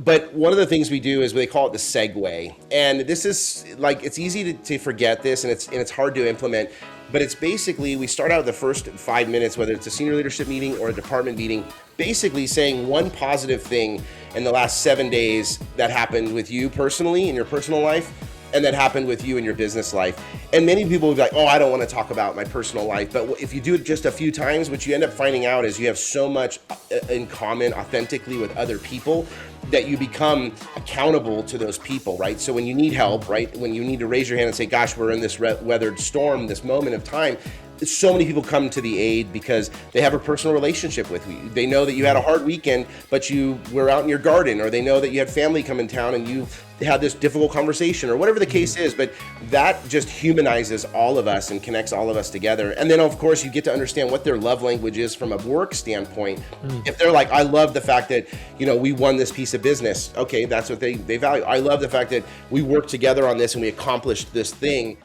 But one of the things we do is they call it the segue. And this is like, it's easy to forget this, and it's hard to implement. But it's basically, we start out the first 5 minutes, whether it's a senior leadership meeting or a department meeting, basically saying one positive thing in the last 7 days that happened with you personally in your personal life, and that happened with you in your business life. And many people will be like, oh, I don't want to talk about my personal life. But if you do it just a few times, what you end up finding out is you have so much in common authentically with other people that you become accountable to those people, right? So when you need help, right? When you need to raise your hand and say, gosh, we're in this weathered storm, this moment of time, so many people come to the aid because they have a personal relationship with you. They know that you had a hard weekend, but you were out in your garden, or they know that you had family come in town and you had this difficult conversation, or whatever the case is. But that just humanizes all of us and connects all of us together. And then, of course, you get to understand what their love language is from a work standpoint. If they're like, I love the fact that, we won this piece of business. Okay, that's what they value. I love the fact that we worked together on this and we accomplished this thing.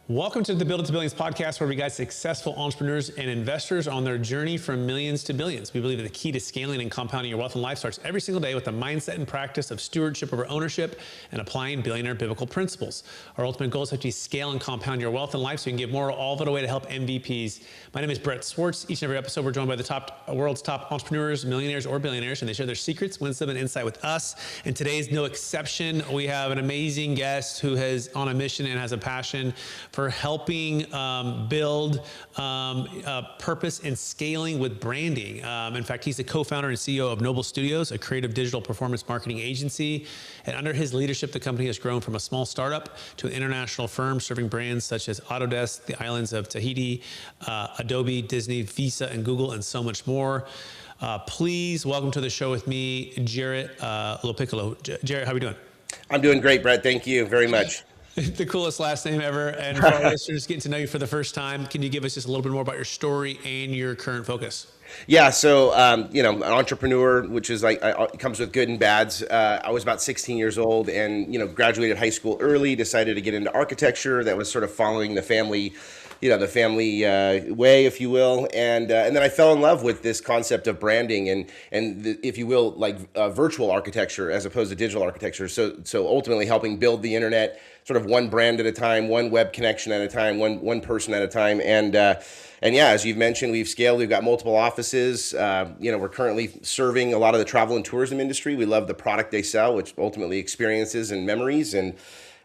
Welcome to the Build It to Billions podcast, where we guide successful entrepreneurs and investors on their journey from millions to billions. We believe that the key to scaling and compounding your wealth and life starts every single day with the mindset and practice of stewardship over ownership and applying billionaire biblical principles. Our ultimate goal is to help you scale and compound your wealth and life so you can give more all of it away to help MVPs. My name is Brett Swartz. Each and every episode, we're joined by the world's top entrepreneurs, millionaires, or billionaires, and they share their secrets, wisdom, and insight with us. And today is no exception. We have an amazing guest who is on a mission and has a passion for helping build purpose and scaling with branding. In fact, he's the co-founder and CEO of Noble Studios, a creative digital performance marketing agency. And under his leadership, the company has grown from a small startup to an international firm serving brands such as Autodesk, the islands of Tahiti, Adobe, Disney, Visa, and Google, and so much more. Please welcome to the show with me, Jarrod Lopiccolo. Jarrod, how are we doing? I'm doing great, Brett. Thank you very much. The coolest last name ever. And for our listeners getting to know you for the first time, can you give us just a little bit more about your story and your current focus? Yeah, so, an entrepreneur, which is like, it comes with good and bads. I was about 16 years old and, graduated high school early, decided to get into architecture. That was sort of following the family way, if you will. And then I fell in love with this concept of branding and if you will, like virtual architecture as opposed to digital architecture. So ultimately helping build the internet sort of one brand at a time, one web connection at a time, one person at a time. And yeah, as you've mentioned, we've scaled. We've got multiple offices. We're currently serving a lot of the travel and tourism industry. We love the product they sell, which ultimately experiences and memories. And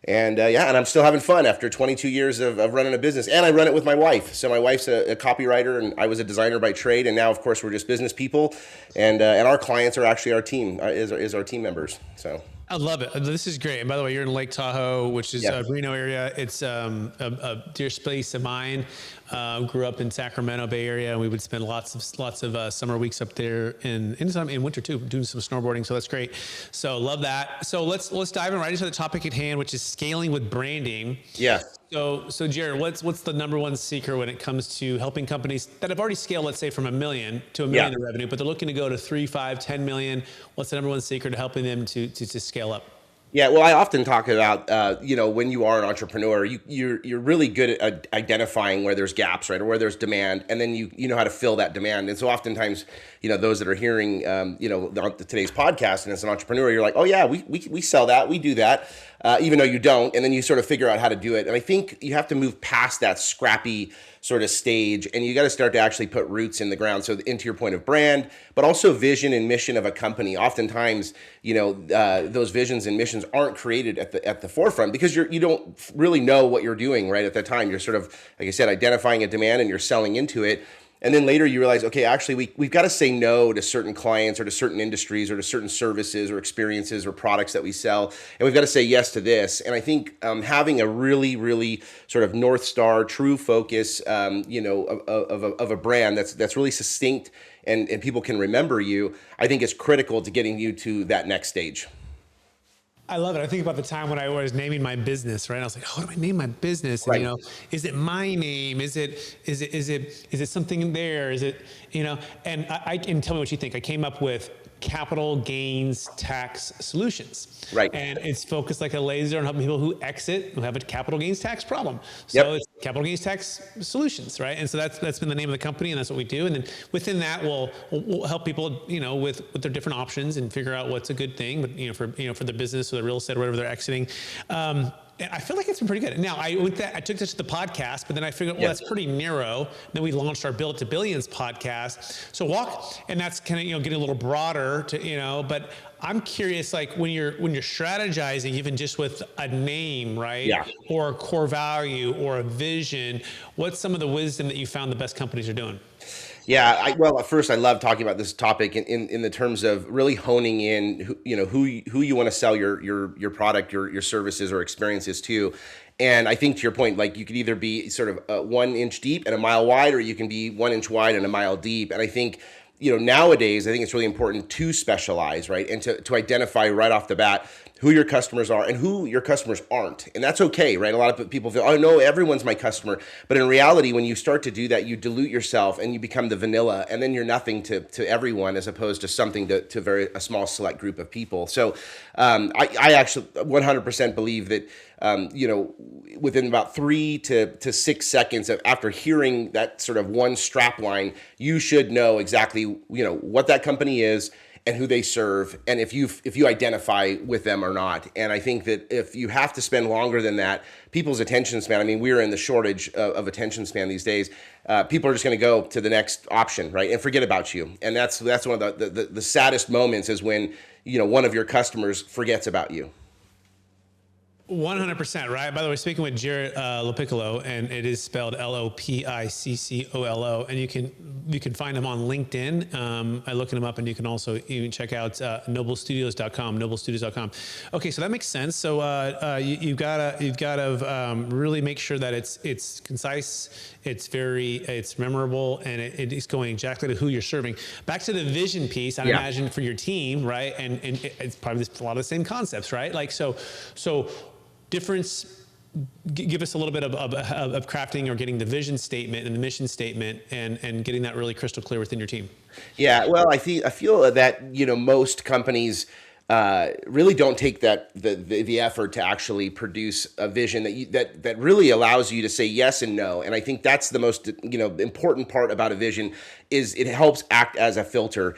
I'm still having fun after 22 years of running a business. And I run it with my wife. So my wife's a copywriter, and I was a designer by trade. And now, of course, we're just business people. And our clients are actually our team, is our team members. So I love it. This is great. And by the way, you're in Lake Tahoe, which is Reno area. It's a dear space of mine. Grew up in Sacramento Bay Area, and we would spend lots of summer weeks up there in winter too, doing some snowboarding. So that's great. So love that. So let's dive in right into the topic at hand, which is scaling with branding. Yeah. So Jarrod, what's the number one secret when it comes to helping companies that have already scaled, let's say from $1 million to $1 million in revenue, but they're looking to go to 3, 5, 10 million? What's the number one secret to helping them to scale up? Yeah, well, I often talk about, when you are an entrepreneur, you're really good at identifying where there's gaps, right, or where there's demand, and then you know how to fill that demand. And so oftentimes, those that are hearing, today's podcast, and as an entrepreneur, you're like, oh yeah, we sell that, we do that, even though you don't, and then you sort of figure out how to do it. And I think you have to move past that scrappy sort of stage, and you got to start to actually put roots in the ground. So into your point of brand, but also vision and mission of a company. Oftentimes, those visions and missions aren't created at the forefront because you don't really know what you're doing right at that time. You're sort of, like I said, identifying a demand and you're selling into it. And then later you realize, okay, actually we've got to say no to certain clients or to certain industries or to certain services or experiences or products that we sell. And we've got to say yes to this. And I think having a really, really sort of North Star, true focus, of a brand that's really succinct and people can remember you, I think is critical to getting you to that next stage. I love it. I think about the time when I was naming my business, right? I was like, how do I name my business? And, Right. Is it my name? Is it something in there? Is it, and I can tell me what you think. I came up with capital gains tax solutions. Right. And it's focused like a laser on helping people who have a capital gains tax problem. So Yep. it's capital gains tax solutions, right? And so that's been the name of the company, and that's what we do. And then within that, we'll help people, with their different options and figure out what's a good thing, but for the business or the real estate or whatever they're exiting. And I feel like it's been pretty good. Now, I took this to the podcast, but then I figured, well, that's pretty narrow. Then we launched our Build It to Billions podcast. So and that's kind of, getting a little broader but I'm curious, like when you're strategizing, even just with a name, right? Yeah. Or a core value or a vision, what's some of the wisdom that you found the best companies are doing? Yeah, well, at first, I love talking about this topic in the terms of really honing in, who you want to sell your product, your services or experiences to. And I think to your point, like you could either be sort of 1 inch deep and a mile wide, or you can be 1 inch wide and a mile deep. And I think, nowadays, I think it's really important to specialize, right? And to identify right off the bat who your customers are and who your customers aren't. And that's okay, right? A lot of people feel, oh, no, everyone's my customer. But in reality, when you start to do that, you dilute yourself and you become the vanilla, and then you're nothing to everyone as opposed to something to a small select group of people. So I actually 100% believe that, within about 3 to 6 seconds after hearing that sort of one strap line, you should know exactly, what that company is and who they serve, and if you identify with them or not. And I think that if you have to spend longer than that, people's attention span, I mean, we're in the shortage of attention span these days. People are just going to go to the next option, right, and forget about you. And that's one of the saddest moments is when, one of your customers forgets about you. 100%, right? By the way, speaking with Jarrod Lopiccolo, and it is spelled Lopiccolo, and you can find him on LinkedIn. I look him up, and you can also even check out noblestudios.com. Okay, so that makes sense. So you've got to really make sure that it's concise, it's memorable, and it's going exactly to who you're serving. Back to the vision piece, I imagine for your team, right? And it's probably a lot of the same concepts, right? Like so. Difference, give us a little bit of crafting or getting the vision statement and the mission statement and getting that really crystal clear within your team. Yeah, well, I feel that, most companies really don't take the effort to actually produce a vision that really allows you to say yes and no. And I think that's the most important part about a vision is it helps act as a filter.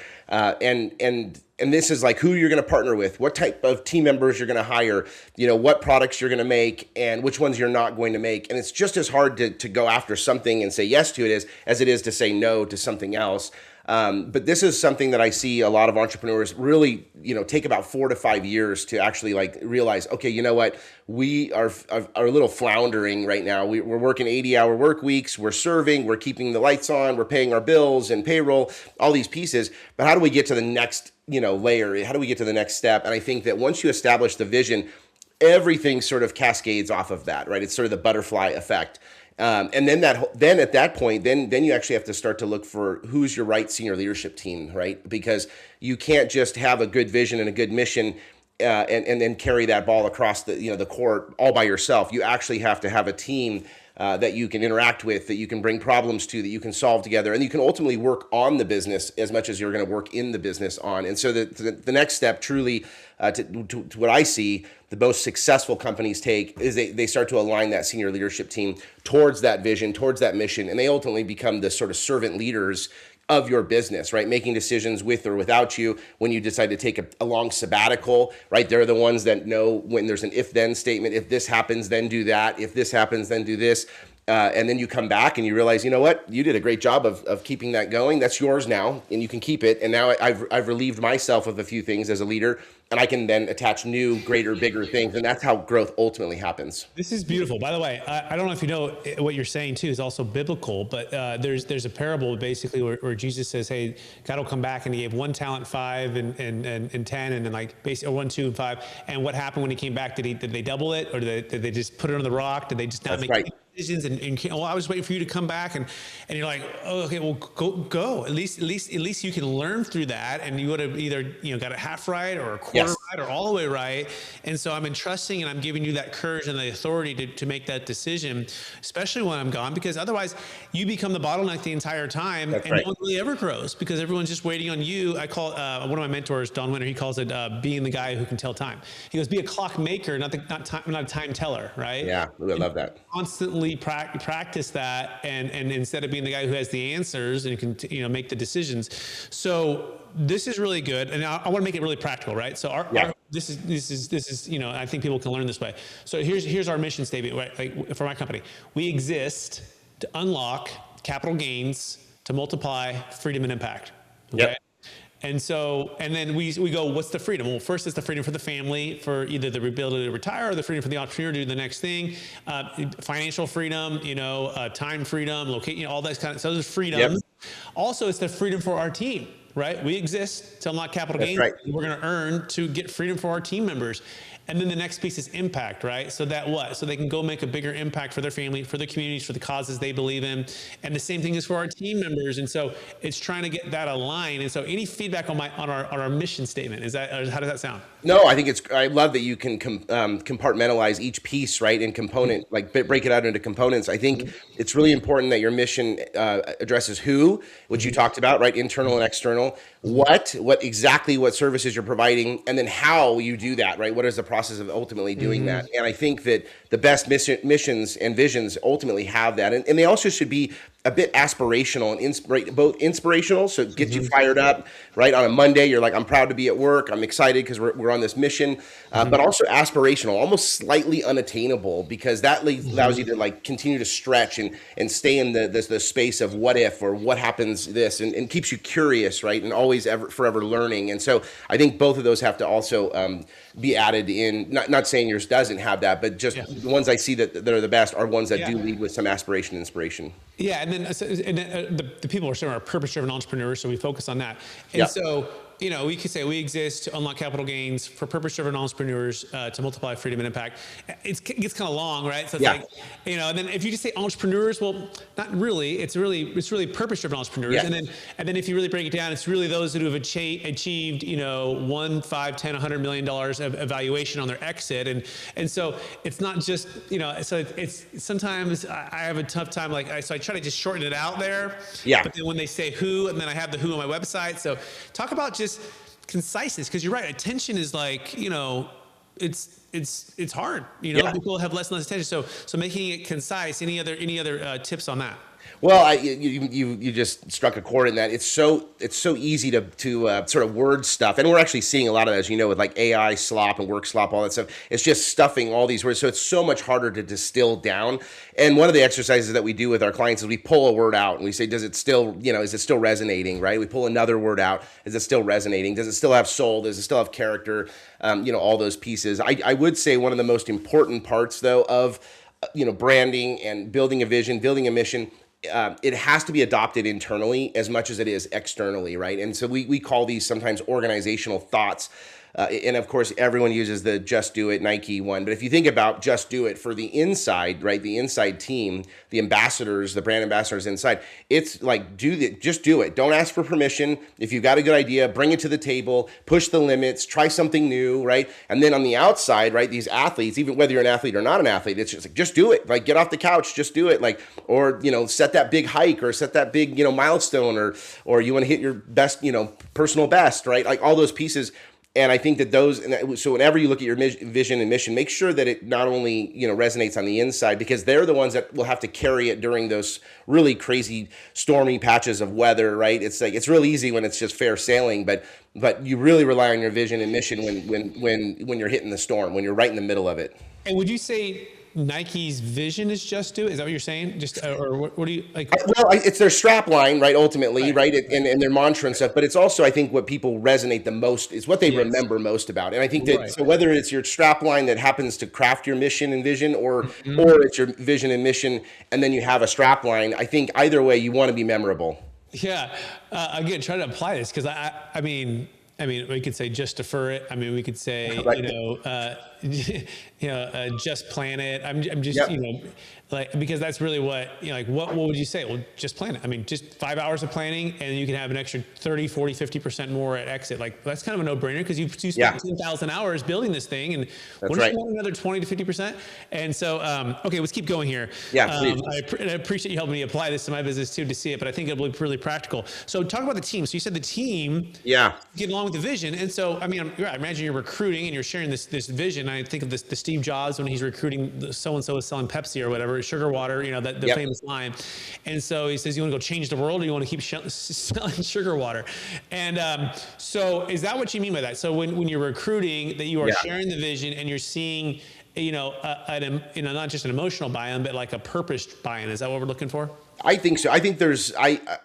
And this is like who you're going to partner with, what type of team members you're going to hire, what products you're going to make, and which ones you're not going to make. And it's just as hard to go after something and say yes to it as it is to say no to something else. But this is something that I see a lot of entrepreneurs really, take about 4 to 5 years to actually realize, okay, you know what, we are a little floundering right now. We're working 80-hour work weeks. We're serving, we're keeping the lights on, we're paying our bills and payroll, all these pieces. But how do we get to the next, layer? How do we get to the next step? And I think that once you establish the vision, everything sort of cascades off of that, right? It's sort of the butterfly effect. And then at that point, then you actually have to start to look for who's your right senior leadership team, right? Because you can't just have a good vision and a good mission and then carry that ball across the court all by yourself. You actually have to have a team that you can interact with, that you can bring problems to, that you can solve together, and you can ultimately work on the business as much as you're going to work in the business on. And so the next step, truly, to what I see, the most successful companies take is they start to align that senior leadership team towards that vision, towards that mission, and they ultimately become the sort of servant leaders of your business, right? Making decisions with or without you. When you decide to take a long sabbatical, right? They're the ones that know when there's an if-then statement. If this happens, then do that. If this happens, then do this. And then you come back and you realize, you know what? You did a great job of keeping that going. That's yours now, and you can keep it. And now I've relieved myself of a few things as a leader, and I can then attach new, greater, bigger things. And that's how growth ultimately happens. This is beautiful. By the way, I don't know if you know what you're saying too is also biblical, but there's a parable basically where Jesus says, hey, God will come back and he gave 1 talent, 5 and 10, and then or 1, 2, and 5. And what happened when he came back? Did they double it, or did they just put it on the rock? Did they just not make decisions? And well, I was waiting for you to come back, and you're like, oh, okay, well, go. At least you can learn through that, and you would have either got it half right or a quarter right or all the way right. And so I'm entrusting and I'm giving you that courage and the authority to make that decision, especially when I'm gone, because otherwise you become the bottleneck the entire time. That's and right. no one really ever grows because everyone's just waiting on you. I call one of my mentors, Don Winter, he calls it being the guy who can tell time. He goes, be a clock maker, not a time teller, right? Yeah, I love that. Constantly practice that, and instead of being the guy who has the answers and can make the decisions. So this is really good, and I want to make it really practical, right? So this is I think people can learn this way. So here's our mission statement, right? Like for my company, we exist to unlock capital gains to multiply freedom and impact. Okay. Yep. And so, and then we go, what's the freedom? Well, first it's the freedom for the family, for either the ability to retire or the freedom for the entrepreneur to do the next thing. Financial freedom, time freedom, all that kind of, so there's freedom. Yep. Also, it's the freedom for our team, right? We exist to unlock capital gains. Right. We're going to earn to get freedom for our team members. And then the next piece is impact, right? So that what? So they can go make a bigger impact for their family, for their communities, for the causes they believe in. And the same thing is for our team members. And so it's trying to get that aligned. And so any feedback on our mission statement, how does that sound? No, I love that you can compartmentalize each piece, right, in component, like break it out into components. I think it's really important that your mission addresses who, which you talked about, right, internal and external, what services you're providing, and then how you do that, right? What is the process of ultimately doing that? And I think that the best missions and visions ultimately have that, and they also should be a bit aspirational and both inspirational, so it gets you fired up, right? On a Monday, you're like, I'm proud to be at work. I'm excited because we're on this mission, but also aspirational, almost slightly unattainable, because that allows you to like continue to stretch and stay in the space of what if or what happens this, and keeps you curious, right? And always forever learning. And so I think both of those have to also be added in. Not saying yours doesn't have that, but just the ones I see that are the best are ones that do lead with some aspiration and inspiration. Yeah, and then the people we're serving are purpose-driven entrepreneurs, so we focus on that. And so, we could say we exist to unlock capital gains for purpose-driven entrepreneurs to multiply freedom and impact. It gets kind of long, right? So it's like, and then if you just say entrepreneurs, well, not really. It's really purpose-driven entrepreneurs. Yeah. And then if you really break it down, it's really those who have achieved, $1, $5, $10, $100 million of valuation on their exit. And so it's not just, so it's sometimes I have a tough time, so I try to just shorten it out there. Yeah. But then when they say who, and then I have the who on my website. So talk about just conciseness, because you're right. Attention is like, it's hard. People have less and less attention. So making it concise. Any other tips on that? Well, you just struck a chord in that. It's so easy to sort of word stuff, and we're actually seeing a lot of that, as with like AI slop and work slop, all that stuff. It's just stuffing all these words, so it's so much harder to distill down. And one of the exercises that we do with our clients is we pull a word out and we say, does it still, is it still resonating, right? We pull another word out. Is it still resonating? Does it still have soul? Does it still have character? All those pieces. I would say one of the most important parts, though, of branding and building a vision, building a mission. It has to be adopted internally as much as it is externally, right? And so we call these sometimes organizational thoughts. And of course, everyone uses the Just Do It Nike one. But if you think about Just Do It for the inside, right, the inside team, the ambassadors, the brand ambassadors inside, it's like, just do it. Don't ask for permission. If you've got a good idea, bring it to the table, push the limits, try something new, right? And then on the outside, right, these athletes, even whether you're an athlete or not an athlete, it's just like, just do it. Like, get off the couch, just do it. Like, or, set that big hike or set that big, milestone, or you want to hit your best, personal best, right? Like all those pieces. And I think that so whenever you look at your vision and mission, make sure that it not only, resonates on the inside, because they're the ones that will have to carry it during those really crazy stormy patches of weather, right? It's like, it's really easy when it's just fair sailing, but you really rely on your vision and mission when you're hitting the storm, when you're right in the middle of it. And would you say Nike's vision is just do it? Is that what you're saying? Just or what do you like? Well, it's their strap line, right? Ultimately, right? And their mantra and stuff. But it's also, I think, what people resonate the most is what they remember most about. And I think that so whether it's your strap line that happens to craft your mission and vision, or it's your vision and mission, and then you have a strap line, I think either way, you want to be memorable. Yeah. Again, try to apply this, because I mean, I mean, we could say just defer it. I mean, we could say, Right. just plan it. I'm just, Yep. like, because that's really what, like, what would you say? Well, just plan it. I mean, just 5 hours of planning and you can have an extra 30, 40, 50% more at exit. Like, that's kind of a no brainer because you spent Yeah. 10,000 hours building this thing. And That's what if right. you want another 20 to 50%? And so, okay, let's keep going here. Yeah, please. I appreciate you helping me apply this to my business too, to see it, but I think it'll be really practical. So talk about the team. So you said the team get along with the vision. And so, I mean, I imagine you're recruiting and you're sharing this vision. I think of the Steve Jobs when he's recruiting so-and-so is selling Pepsi or whatever, sugar water, the famous line. And so he says, you want to go change the world or you want to keep selling sugar water? And so is that what you mean by that? So when you're recruiting, that you are sharing the vision and you're seeing, not just an emotional buy-in, but like a purpose buy-in. Is that what we're looking for? I think so. I think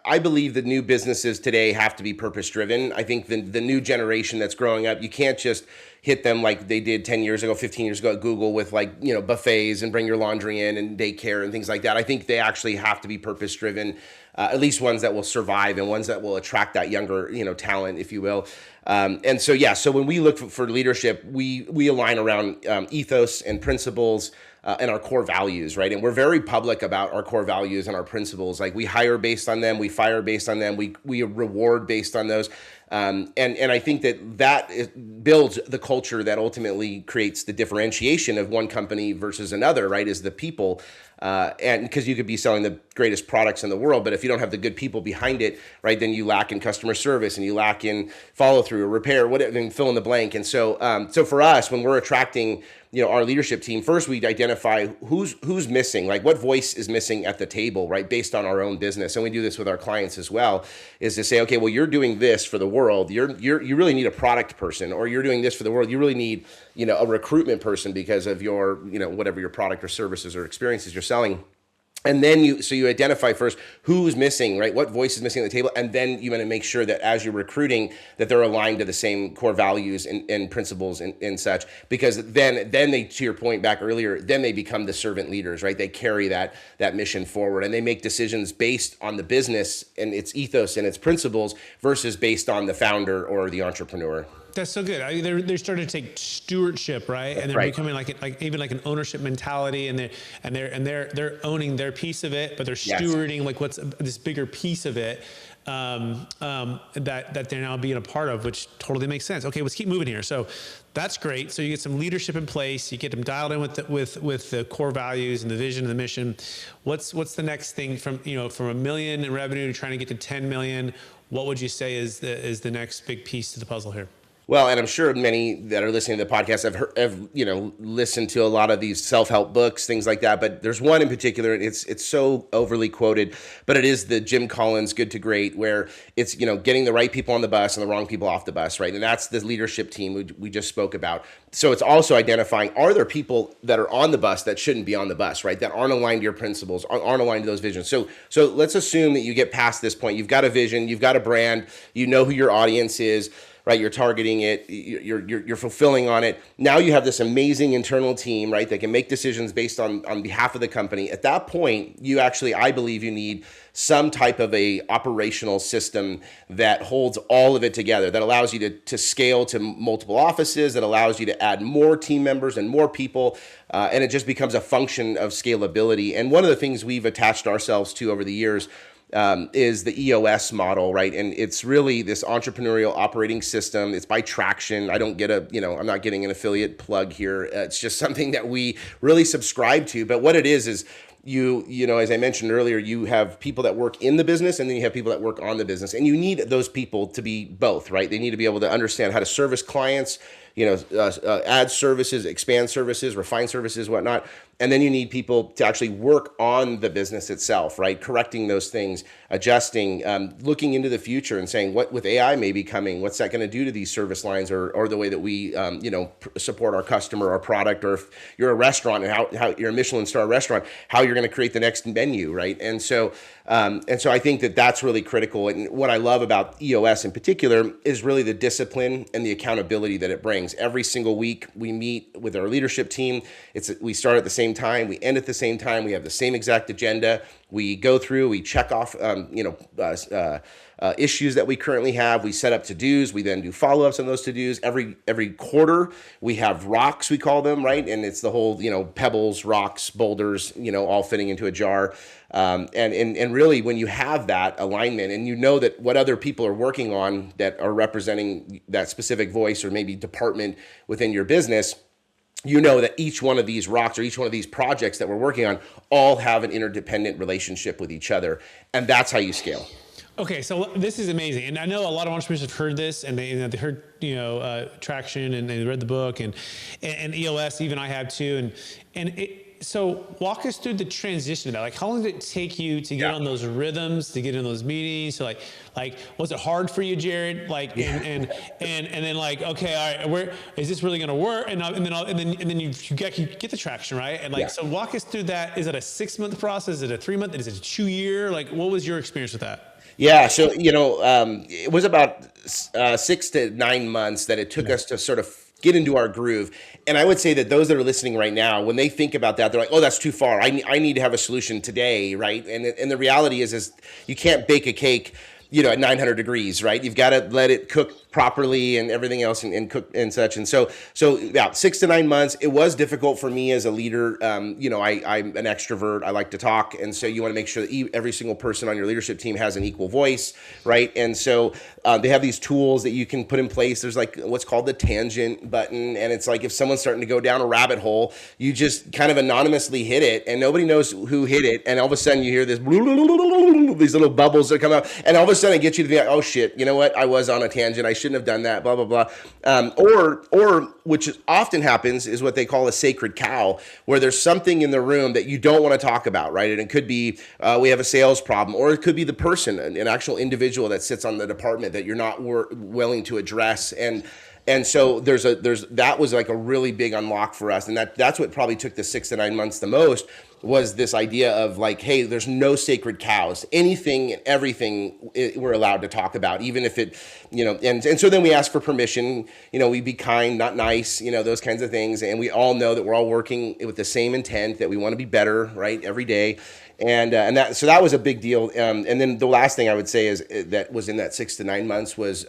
I believe that new businesses today have to be purpose driven. I think the new generation that's growing up, you can't just hit them like they did 10 years ago, 15 years ago at Google with buffets and bring your laundry in and daycare and things like that. I think they actually have to be purpose driven, at least ones that will survive and ones that will attract that younger, talent, if you will. So when we look for leadership, we align around ethos and principles and our core values, right? And we're very public about our core values and our principles. Like we hire based on them, we fire based on them, we reward based on those. And I think that builds the culture that ultimately creates the differentiation of one company versus another, right? Is the people. And because you could be selling the greatest products in the world, but if you don't have the good people behind it, right, then you lack in customer service and you lack in follow through or repair, whatever, and fill in the blank. And so for us, when we're attracting our leadership team, first we'd identify who's missing, like what voice is missing at the table, right, based on our own business. And we do this with our clients as well, is to say, okay, well, you're doing this for the world. You really need a product person, or you're doing this for the world. You really need, a recruitment person because of your, whatever your product or services or experiences you're selling. And then you identify first who's missing, right? What voice is missing at the table, and then you want to make sure that as you're recruiting, that they're aligned to the same core values and principles and such. Because then they, to your point back earlier, then they become the servant leaders, right? They carry that mission forward, and they make decisions based on the business and its ethos and its principles versus based on the founder or the entrepreneur. That's so good. They're starting to take stewardship, right? And they're becoming like an ownership mentality, and they're owning their piece of it, but they're stewarding like what's this bigger piece of it that they're now being a part of, which totally makes sense. Okay, let's keep moving here. So that's great. So you get some leadership in place. You get them dialed in with the core values and the vision and the mission. What's the next thing from $1 million in revenue to trying to get to 10 million? What would you say is the next big piece to the puzzle here? Well, and I'm sure many that are listening to the podcast have listened to a lot of these self-help books, things like that. But there's one in particular, it's so overly quoted, but it is the Jim Collins Good to Great, where it's, getting the right people on the bus and the wrong people off the bus, right? And that's the leadership team we just spoke about. So it's also identifying, are there people that are on the bus that shouldn't be on the bus, right? That aren't aligned to your principles, aren't aligned to those visions. So let's assume that you get past this point. You've got a vision, you've got a brand, you know who your audience is, right? You're targeting it, you're fulfilling on it. Now you have this amazing internal team, right? That can make decisions based on behalf of the company. At that point, I believe you need some type of a operational system that holds all of it together, that allows you to scale to multiple offices, that allows you to add more team members and more people, and it just becomes a function of scalability. And one of the things we've attached ourselves to over the years is the EOS model, right? And it's really this entrepreneurial operating system. It's by Traction. I don't get I'm not getting an affiliate plug here. It's just something that we really subscribe to. But what it is as I mentioned earlier, you have people that work in the business and then you have people that work on the business. And you need those people to be both, right? They need to be able to understand how to service clients, add services, expand services, refine services, whatnot. And then you need people to actually work on the business itself, right? Correcting those things, adjusting, looking into the future and saying what with AI may be coming, what's that going to do to these service lines or the way that we, support our customer, our product, or if you're a restaurant and how you're a Michelin star restaurant, how you're going to create the next menu, right? And so I think that that's really critical. And what I love about EOS in particular is really the discipline and the accountability that it brings. Every single week we meet with our leadership team. We start at the same same time, we end at the same time, we have the same exact agenda. We go through, we check off, issues that we currently have. We set up to-dos. We then do follow-ups on those to-dos. Every quarter, we have rocks, we call them, right? And it's the whole, pebbles, rocks, boulders, all fitting into a jar. And really, when you have that alignment and you know that what other people are working on that are representing that specific voice or maybe department within your business, you know that each one of these rocks or each one of these projects that we're working on all have an interdependent relationship with each other. And that's how you scale. Okay, so this is amazing, and I know a lot of entrepreneurs have heard this, and they heard Traction, and they read the book, and EOS. Even I have too, so walk us through the transition of that. Like, how long did it take you to get on those rhythms, to get in those meetings? So like, was it hard for you, Jarrod? Like, and then like, okay, all right, where is this really going to work? And then you get the traction, right? And like, so walk us through that. Is it a 6-month process? Is it a 3-month? Is it a 2-year? Like, what was your experience with that? Yeah, so it was about 6 to 9 months that it took us to sort of get into our groove. And I would say that those that are listening right now, when they think about that, they're like, oh, that's too far. I need to have a solution today, right? And the reality is you can't bake a cake, at 900 degrees, right? You've got to let it cook properly and everything else and cook and such. And so about 6 to 9 months, it was difficult for me as a leader. I'm an extrovert. I like to talk. And so you want to make sure that every single person on your leadership team has an equal voice, right? And so they have these tools that you can put in place. There's like what's called the tangent button. And it's like if someone's starting to go down a rabbit hole, you just kind of anonymously hit it and nobody knows who hit it. And all of a sudden you hear this, these little bubbles that come out. And all of a sudden it gets you to be like, oh shit, you know what? I was on a tangent. I shouldn't have done that, blah, blah, blah. Or which often happens is what they call a sacred cow, where there's something in the room that you don't want to talk about, right? And it could be we have a sales problem, or it could be the person, an actual individual that sits on the department that you're not willing to address. And so that was like a really big unlock for us. And that's what probably took the 6 to 9 months the most, was this idea of like, hey, there's no sacred cows. Anything and everything we're allowed to talk about, even if it, and so then we ask for permission, we be kind, not nice, those kinds of things. And we all know that we're all working with the same intent, that we want to be better, right, every day. And that was a big deal. And then the last thing I would say is that was in that 6 to 9 months was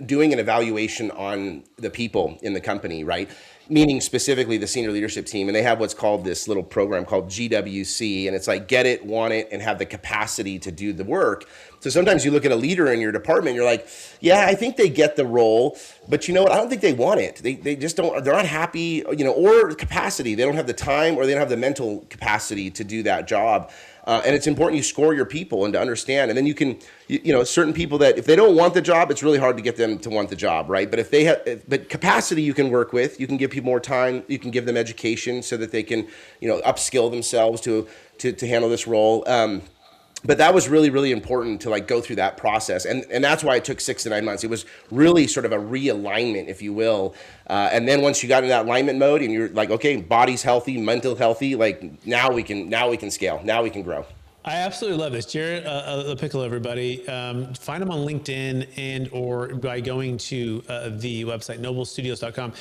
doing an evaluation on the people in the company, right? Meaning specifically the senior leadership team. And they have what's called this little program called GWC. And it's like get it, want it, and have the capacity to do the work. So sometimes you look at a leader in your department, you're like, yeah, I think they get the role, but you know what? I don't think they want it. They just don't, they're not happy, or capacity. They don't have the time or they don't have the mental capacity to do that job. And it's important you score your people and to understand. And then you can, certain people that if they don't want the job, it's really hard to get them to want the job, right? But if they have, but capacity you can work with, you can give people more time, you can give them education so that they can, upskill themselves to handle this role. But that was really, really important to like go through that process. And that's why it took 6 to 9 months. It was really sort of a realignment, if you will. And then once you got in that alignment mode and you're like, okay, body's healthy, mental healthy, like now we can scale, now we can grow. I absolutely love this. Jarrod Lopiccolo, everybody. Find him on LinkedIn and or by going to the website, noblestudios.com.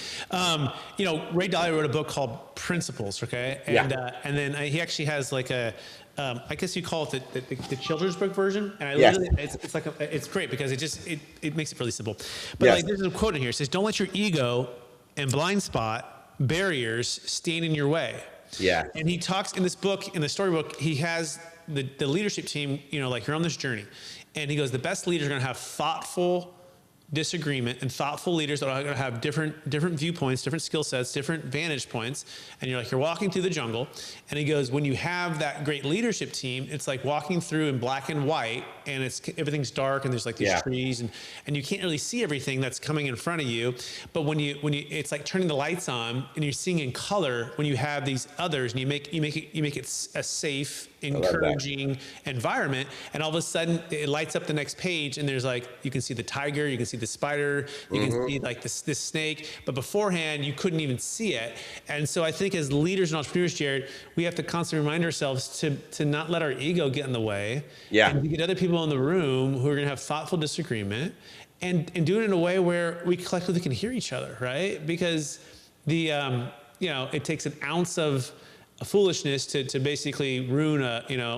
Ray Dalio wrote a book called Principles, okay? And then he actually has like a, I guess you call it the children's book version. And I literally, it's great because it makes it really simple. But like there's a quote in here. It says, don't let your ego and blind spot barriers stand in your way. Yeah. And he talks in this book, in the storybook, he has the leadership team, like you're on this journey. And he goes, the best leaders are going to have thoughtful disagreement and thoughtful leaders that are going to have different viewpoints, different skill sets, different vantage points. And you're walking through the jungle. And he goes, when you have that great leadership team, it's like walking through in black and white and everything's dark and there's like these trees and you can't really see everything that's coming in front of you. But when you it's like turning the lights on and you're seeing in color when you have these others and you make it a safe, encouraging environment, and all of a sudden it lights up the next page and there's like, you can see the tiger, you can see the spider, you can see like this snake, but beforehand you couldn't even see it. And so I think as leaders and entrepreneurs, Jarrod, we have to constantly remind ourselves to not let our ego get in the way, and to get other people in the room who are going to have thoughtful disagreement and do it in a way where we collectively can hear each other, right? Because it takes an ounce of foolishness to basically ruin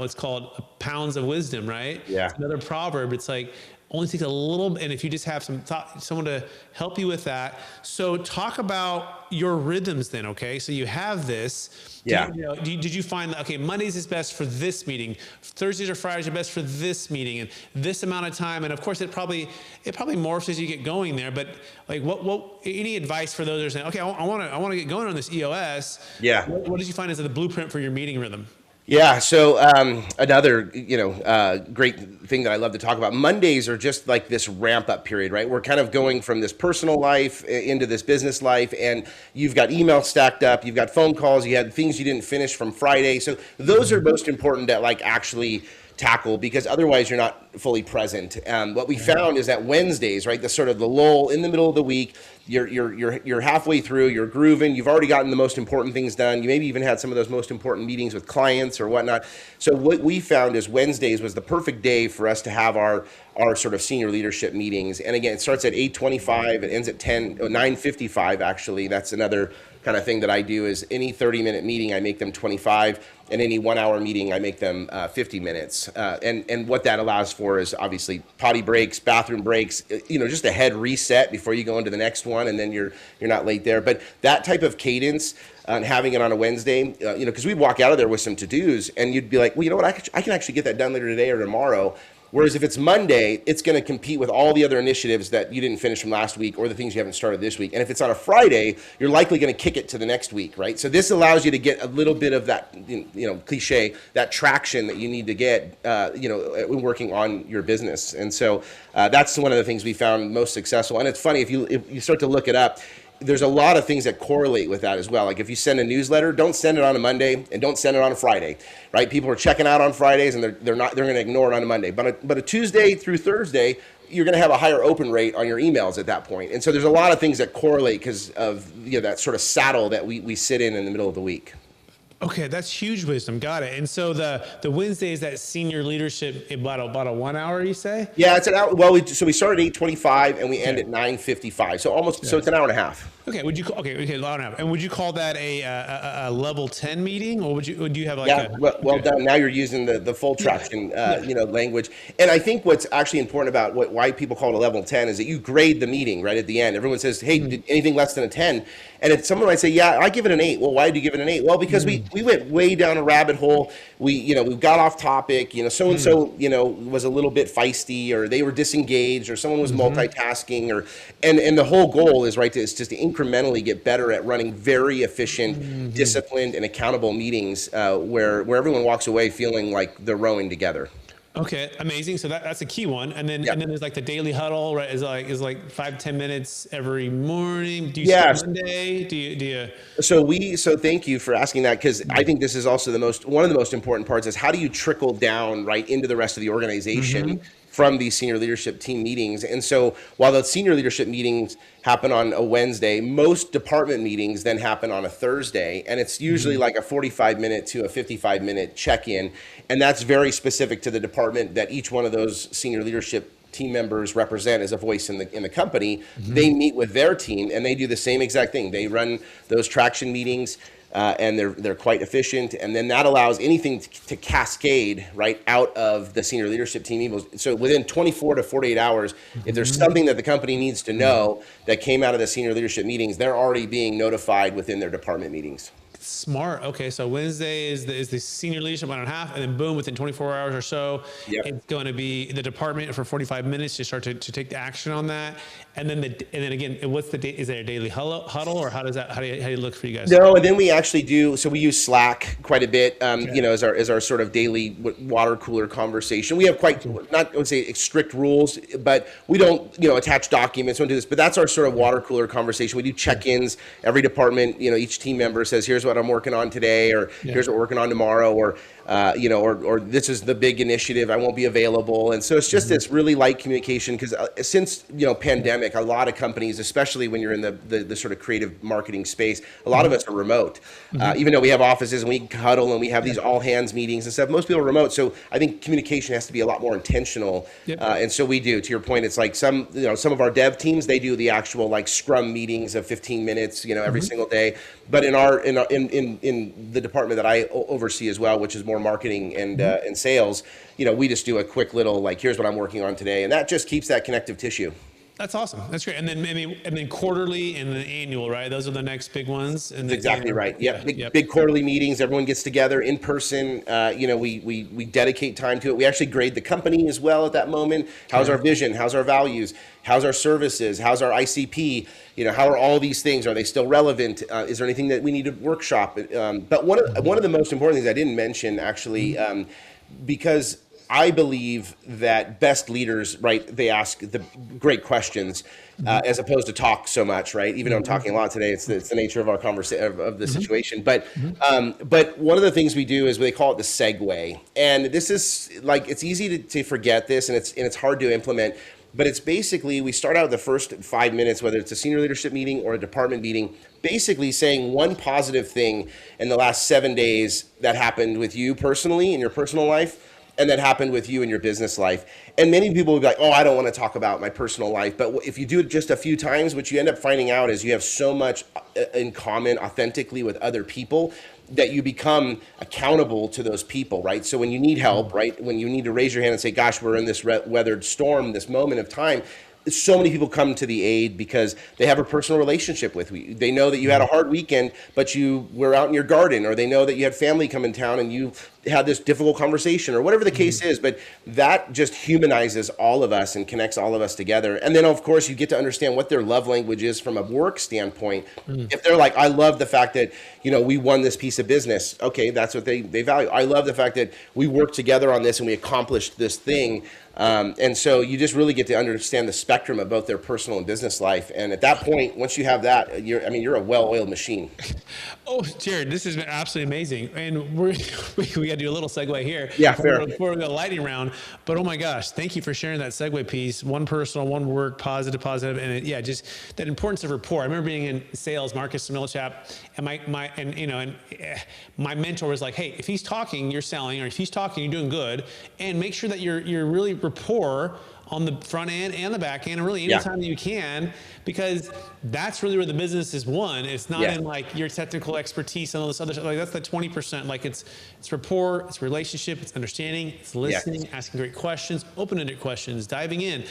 let's call it pounds of wisdom, right? Yeah. It's another proverb. It's like only takes a little, and if you just have someone to help you with that. So talk about your rhythms then, okay? So you have this. Yeah. Did you find that, okay, Mondays is best for this meeting, Thursdays or Fridays are best for this meeting, and this amount of time, and of course it probably morphs as you get going there, but like what any advice for those that are saying, okay, I want to get going on this EOS. Yeah. What did you find as the blueprint for your meeting rhythm? Yeah. So another, great thing that I love to talk about. Mondays are just like this ramp up period, right? We're kind of going from this personal life into this business life, and you've got emails stacked up, you've got phone calls, you had things you didn't finish from Friday. So those are most important to like actually tackle, because otherwise you're not fully present. What we found is that Wednesdays, right, the sort of the lull in the middle of the week, you're halfway through, you're grooving, you've already gotten the most important things done. You maybe even had some of those most important meetings with clients or whatnot. So what we found is Wednesdays was the perfect day for us to have our sort of senior leadership meetings. And again, it starts at 8:25, it ends at 9:55 actually. That's another kind of thing that I do, is any 30-minute meeting, I make them 25, and any 1 hour meeting, I make them 50 minutes. And what that allows for is obviously potty breaks, bathroom breaks, just a head reset before you go into the next one, and then you're not late there. But that type of cadence, and having it on a Wednesday, because we'd walk out of there with some to-dos, and you'd be like, well, you know what, I can actually get that done later today or tomorrow. Whereas if it's Monday, it's going to compete with all the other initiatives that you didn't finish from last week or the things you haven't started this week. And if it's on a Friday, you're likely going to kick it to the next week, right? So this allows you to get a little bit of that, cliche, that traction that you need to get, working on your business. And so that's one of the things we found most successful. And it's funny, if you start to look it up, there's a lot of things that correlate with that as well. Like if you send a newsletter, don't send it on a Monday and don't send it on a Friday, right? People are checking out on Fridays and they're going to ignore it on a Monday. But a Tuesday through Thursday, you're going to have a higher open rate on your emails at that point. And so there's a lot of things that correlate because of that sort of saddle that we sit in the middle of the week. Okay, that's huge wisdom. Got it. And so the Wednesday is that senior leadership about a 1 hour, you say? Yeah, it's an hour. Well, we start at 8:25 and we end at 9:55. So almost. Yeah. So it's an hour and a half. Okay. An hour and a half. And would you call that a level 10 meeting, or would you have like? Yeah. Well done. Now you're using the full traction, language. And I think what's actually important about why people call it a level 10 is that you grade the meeting right at the end. Everyone says, "Hey, did anything less than a 10?" And if someone might say, "Yeah, I give it an 8." Well, why do you give it an 8? Well, because we went way down a rabbit hole. We got off topic. So and so was a little bit feisty, or they were disengaged, or someone was multitasking, and the whole goal is is just to incrementally get better at running very efficient, disciplined, and accountable meetings where everyone walks away feeling like they're rowing together. Okay, amazing. So that's a key one. And then there's like the daily huddle, right? Is like 5-10 minutes every morning. Do you start Monday? Do you? So thank you for asking that, because I think this is also one of the most important parts is how do you trickle down right into the rest of the organization from these senior leadership team meetings. And so while the senior leadership meetings happen on a Wednesday, most department meetings then happen on a Thursday. And it's usually like a 45-minute to a 55-minute check-in. And that's very specific to the department that each one of those senior leadership team members represent as a voice in the company. They meet with their team and they do the same exact thing. They run those traction meetings. And they're quite efficient, and then that allows anything to cascade right out of the senior leadership team emails. So within 24 to 48 hours, if there's something that the company needs to know that came out of the senior leadership meetings, they're already being notified within their department meetings. Smart. Okay, so Wednesday is the senior leadership 1.5, and then boom, within 24 hours or so, it's going to be the department for 45 minutes to start to take the action on that. And then again, what's the day? Is there a daily huddle, or how do you look for you guys? No, and then we actually do. So we use Slack quite a bit. As our sort of daily water cooler conversation. We have I would say strict rules, but we don't attach documents. We don't do this, but that's our sort of water cooler conversation. We do check-ins. Every department, each team member says, "Here's what I'm working on today," or "Here's what we're working on tomorrow," or this is the big initiative. I won't be available. And so it's just this really light communication, because since pandemic, a lot of companies, especially when you're in the sort of creative marketing space, a lot of us are remote. Even though we have offices and we huddle and we have these all hands meetings and stuff, most people are remote. So I think communication has to be a lot more intentional. And so we do. To your point, it's like some of our dev teams, they do the actual like scrum meetings of 15 minutes, every single day. But in in the department that I oversee as well, which is more marketing and sales, we just do a quick little, like, here's what I'm working on today. And that just keeps that connective tissue. That's awesome. That's great. And then quarterly and then annual, right? Those are the next big ones. And That's exactly right. Yeah, big quarterly meetings. Everyone gets together in person. We dedicate time to it. We actually grade the company as well at that moment. How's our vision? How's our values? How's our services? How's our ICP? How are all these things? Are they still relevant? Is there anything that we need to workshop? But one of the most important things I didn't mention actually, because I believe that best leaders, right, they ask the great questions as opposed to talk so much, right? Even though I'm talking a lot today, it's the nature of our conversation, of the situation. But one of the things we do is they call it the segue. And this is like, it's easy to forget this, and it's hard to implement. But it's basically, we start out the first 5 minutes, whether it's a senior leadership meeting or a department meeting, basically saying one positive thing in the last 7 days that happened with you personally in your personal life, and that happened with you in your business life. And many people will be like, oh, I don't want to talk about my personal life. But if you do it just a few times, what you end up finding out is you have so much in common authentically with other people that you become accountable to those people, right? So when you need help, right, when you need to raise your hand and say, gosh, we're in this weathered storm, this moment of time, so many people come to the aid because they have a personal relationship with you. They know that you had a hard weekend, but you were out in your garden, or they know that you had family come in town and you had this difficult conversation, or whatever the case is. But that just humanizes all of us and connects all of us together. And then, of course, you get to understand what their love language is from a work standpoint. If they're like, I love the fact that, we won this piece of business. Okay, that's what they value. I love the fact that we worked together on this and we accomplished this thing. And so you just really get to understand the spectrum of both their personal and business life. And at that point, once you have that, you're a well-oiled machine. Oh, Jarrod, this has been absolutely amazing. And we got to do a little segue here. Yeah, fair. Before we go lightning round. But oh my gosh, thank you for sharing that segue piece. One personal, one work, positive. And just that importance of rapport. I remember being in sales, Marcus Millchap, and my mentor was like, hey, if he's talking, you're selling, or if he's talking, you're doing good. And make sure that you're really rapport on the front end and the back end, and really anytime that you can, because that's really where the business is won. It's not in like your technical expertise and all this other stuff. Like that's the 20%. Like it's rapport, it's relationship, it's understanding, it's listening, asking great questions, open-ended questions, diving in.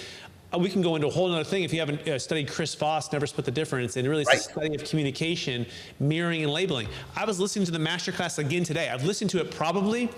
We can go into a whole other thing if you haven't studied Chris Voss, Never Split the Difference, and really it's a study of communication, mirroring, and labeling. I was listening to the masterclass again today. I've listened to it probably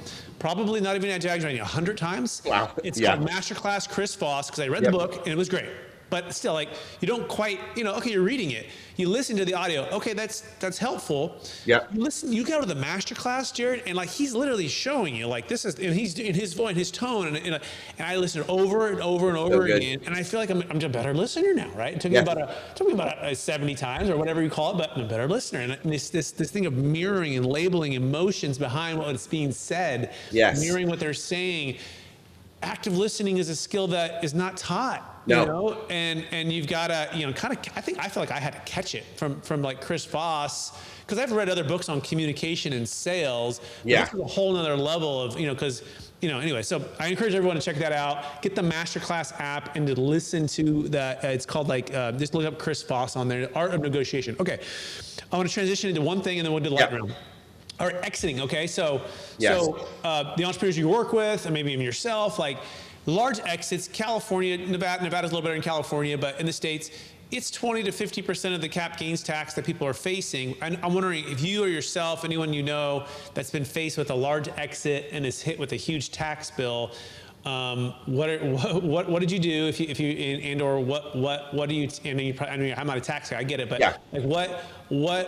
not even exaggerating, 100 times. Wow. It's called Masterclass Chris Voss, because I read the book and it was great. But still, like, you don't quite, okay, you're reading it. You listen to the audio. Okay, that's helpful. Yeah. You go to the masterclass, Jarrod, and like he's literally showing you, like this is, and he's in his voice, his tone, and I listen over and over and over again, and I feel like I'm a better listener now, right? It took me about 70 times or whatever you call it, but I'm a better listener. And this thing of mirroring and labeling emotions behind what's being said, mirroring what they're saying. Active listening is a skill that is not taught. And you've got to, I feel like I had to catch it from like Chris Voss, because I've read other books on communication and sales. Yeah. This is a whole nother level of, anyway, so I encourage everyone to check that out. Get the Masterclass app and to listen to that. It's called just look up Chris Voss on there, Art of Negotiation. Okay. I want to transition into one thing and then we'll do the lightning round. Or exiting, okay? So the entrepreneurs you work with, and maybe even yourself, like large exits, California, Nevada's a little better in California, but in the States, it's 20 to 50% of the cap gains tax that people are facing. And I'm wondering if you or yourself, anyone you know that's been faced with a large exit and is hit with a huge tax bill, what did you do if you and or what do you? I mean, I'm not a tax guy, I get it, but like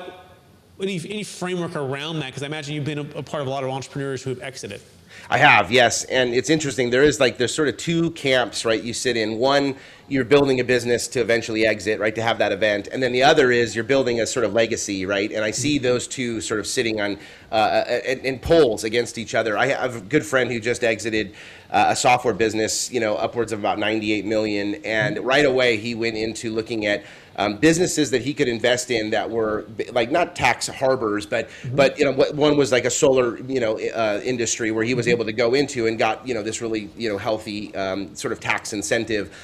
any framework around that? Because I imagine you've been a part of a lot of entrepreneurs who have exited. I have, yes. And it's interesting. There's sort of two camps, right? You sit in. One, you're building a business to eventually exit, right? To have that event. And then the other is you're building a sort of legacy, right? And I see those two sort of sitting on in poles against each other. I have a good friend who just exited a software business, upwards of about 98 million. And right away he went into looking at businesses that he could invest in that were like not tax harbors, but one was like a solar industry where he was able to go into and got this really healthy sort of tax incentive.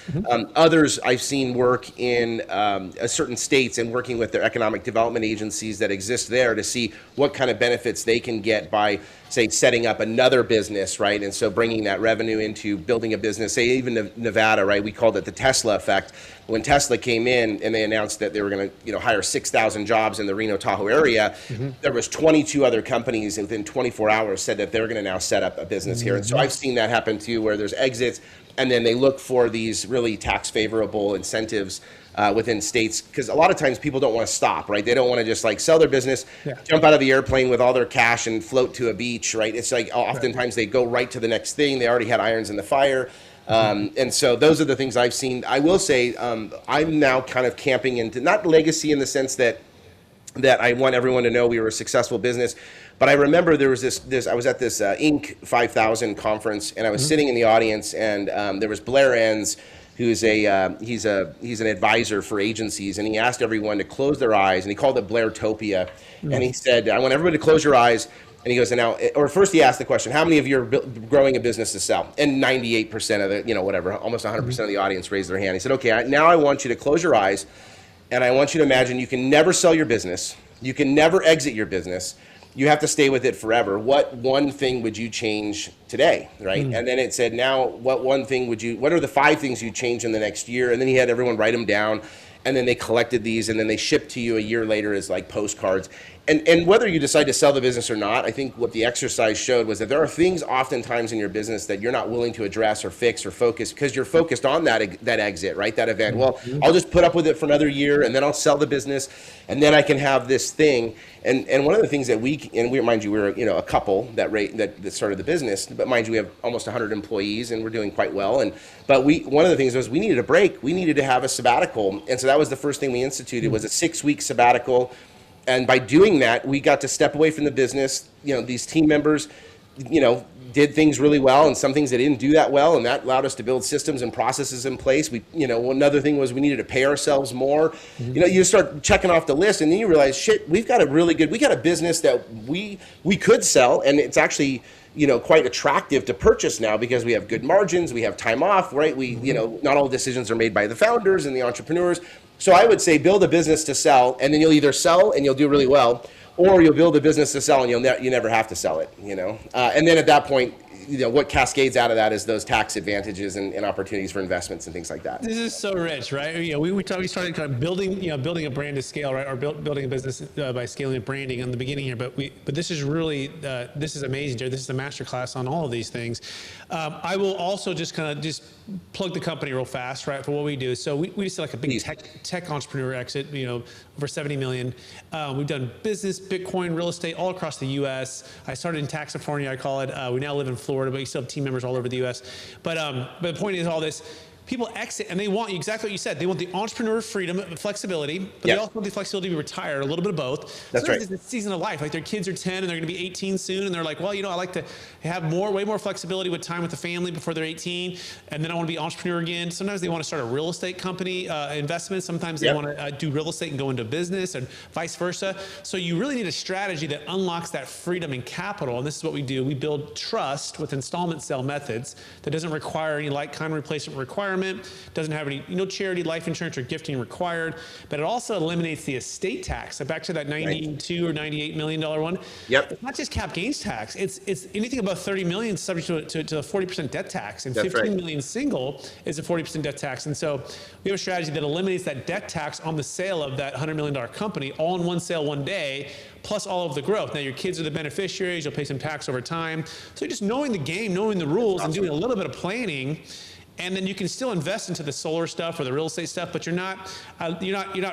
Others I've seen work in certain states and working with their economic development agencies that exist there to see what kind of benefits they can get by, say, setting up another business, right? And so bringing that revenue into building a business, say even Nevada, right? We called it the Tesla effect. When Tesla came in and they announced that they were going to hire 6,000 jobs in the Reno Tahoe area, there was 22 other companies within 24 hours said that they're going to now set up a business here. And so I've seen that happen too, where there's exits and then they look for these really tax favorable incentives within states, because a lot of times people don't want to stop, right? They don't want to just like sell their business, jump out of the airplane with all their cash and float to a beach, right? It's like oftentimes they go right to the next thing. They already had irons in the fire. And so those are the things I've seen. I will say I'm now kind of camping into, not legacy in the sense that I want everyone to know we were a successful business, but I remember there was this I was at this Inc. 5000 conference, and I was sitting in the audience, and there was Blair Enns, who's he's an advisor for agencies, and he asked everyone to close their eyes, and he called it Blairtopia, and he said, I want everybody to close your eyes. And he goes, and now, or first he asked the question, how many of you are growing a business to sell? And 98% of the, whatever, almost 100% of the audience raised their hand. He said, okay, now I want you to close your eyes, and I want you to imagine you can never sell your business. You can never exit your business. You have to stay with it forever. What one thing would you change today, right? And then it said, now, what are the 5 things you'd change in the next year? And then he had everyone write them down, and then they collected these, and then they shipped to you a year later as like postcards. And whether you decide to sell the business or not, I think what the exercise showed was that there are things oftentimes in your business that you're not willing to address or fix or focus because you're focused on that exit, right? That event. Well, I'll just put up with it for another year, and then I'll sell the business, and then I can have this thing. And one of the things that we mind you, we're a couple that started the business, but mind you, we have almost 100 employees, and we're doing quite well. But one of the things was we needed a break. We needed to have a sabbatical, and so that was the first thing we instituted was a 6-week sabbatical. And by doing that, we got to step away from the business. These team members, did things really well, and some things they didn't do that well, and that allowed us to build systems and processes in place. Another thing was we needed to pay ourselves more. You start checking off the list, and then you realize, shit, we got a business that we could sell, and it's actually quite attractive to purchase now because we have good margins, we have time off, right? Not all decisions are made by the founders and the entrepreneurs. So I would say build a business to sell, and then you'll either sell and you'll do really well, or you'll build a business to sell and you never have to sell it, And then at that point, what cascades out of that is those tax advantages and opportunities for investments and things like that. This is so rich, right? We started kind of building a brand to scale, right? Or building a business by scaling and branding in the beginning here. But this is really this is amazing, Jarrod. This is a masterclass on all of these things. I will also just plug the company real fast, right? For what we do. So we just did like a big tech entrepreneur exit, over 70 million. We've done business, Bitcoin, real estate all across the U.S. I started in Taxafornia, I call it. We now live in Florida, but we still have team members all over the U.S. But the point is all this. People exit and they want exactly what you said. They want the entrepreneur freedom, flexibility, but they also want the flexibility to be retired, a little bit of both. That's right. It's a season of life. Like their kids are 10 and they're going to be 18 soon. And they're like, well, I like to have way more flexibility with time with the family before they're 18. And then I want to be entrepreneur again. Sometimes they want to start a real estate company investment. Sometimes they want to do real estate and go into business and vice versa. So you really need a strategy that unlocks that freedom and capital. And this is what we do. We build trust with installment sale methods that doesn't require any like-kind replacement requirement. Doesn't have any charity, life insurance, or gifting required, but it also eliminates the estate tax. So back to that $92 or $98 million one. Yep. It's not just cap gains tax. It's anything above 30 million subject to a 40% debt tax, and 15 million single is a 40% debt tax. And so we have a strategy that eliminates that debt tax on the sale of that $100 million company, all in one sale one day, plus all of the growth. Now your kids are the beneficiaries. You'll pay some tax over time. So just knowing the game, knowing the rules, and doing a little bit of planning. And then you can still invest into the solar stuff or the real estate stuff, but you're not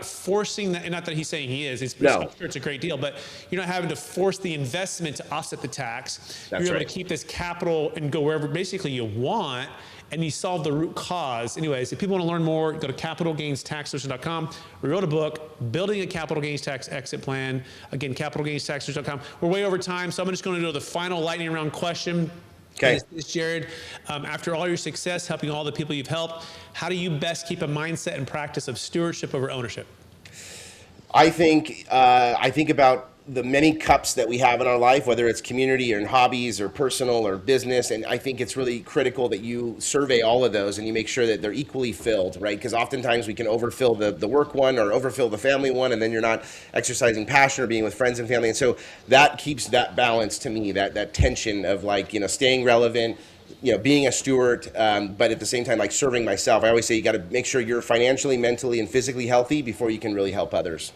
forcing that. And not that he's saying he is. I'm sure it's a great deal, but you're not having to force the investment to offset the tax. You're able to keep this capital and go wherever basically you want, and you solve the root cause. Anyways, if people want to learn more, go to capitalgainstaxsolution.com. We wrote a book, Building a Capital Gains Tax Exit Plan. Again, capitalgainstaxsolution.com. We're way over time, so I'm just going to do the final lightning round question. Okay. It's Jarrod, after all your success, helping all the people you've helped, how do you best keep a mindset and practice of stewardship over ownership? I think about the many cups that we have in our life, whether it's community or in hobbies or personal or business. And I think it's really critical that you survey all of those and you make sure that they're equally filled, right? Because oftentimes we can overfill the work one or overfill the family one, and then you're not exercising passion or being with friends and family. And so that keeps that balance to me, that tension of like, staying relevant, being a steward, but at the same time, like serving myself. I always say you got to make sure you're financially, mentally, and physically healthy before you can really help others.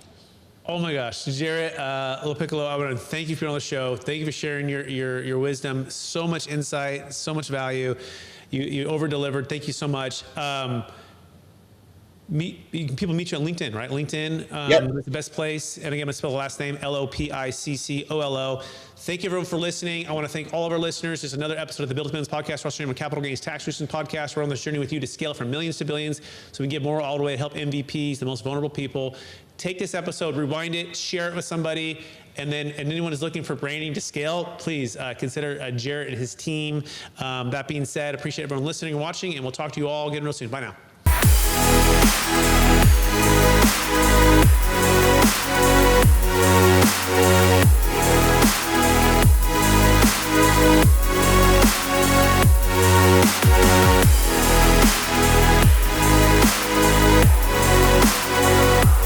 Oh my gosh, Jarrod Lopiccolo, I want to thank you for being on the show. Thank you for sharing your wisdom. So much insight, so much value. You over-delivered. Thank you so much. People meet you on LinkedIn, right? LinkedIn Yep. is the best place. And again, I'm going to spell the last name, Lopiccolo. Thank you, everyone, for listening. I want to thank all of our listeners. This is another episode of the Build to Billions podcast. We're also on Capital Gains Tax Solutions podcast. We're on this journey with you to scale from millions to billions so we can get more all the way to help MVPs, the most vulnerable people. Take this episode, rewind it, share it with somebody, and anyone who's looking for branding to scale, please consider Jarrod and his team. That being said, appreciate everyone listening and watching, and we'll talk to you all again real soon. Bye now.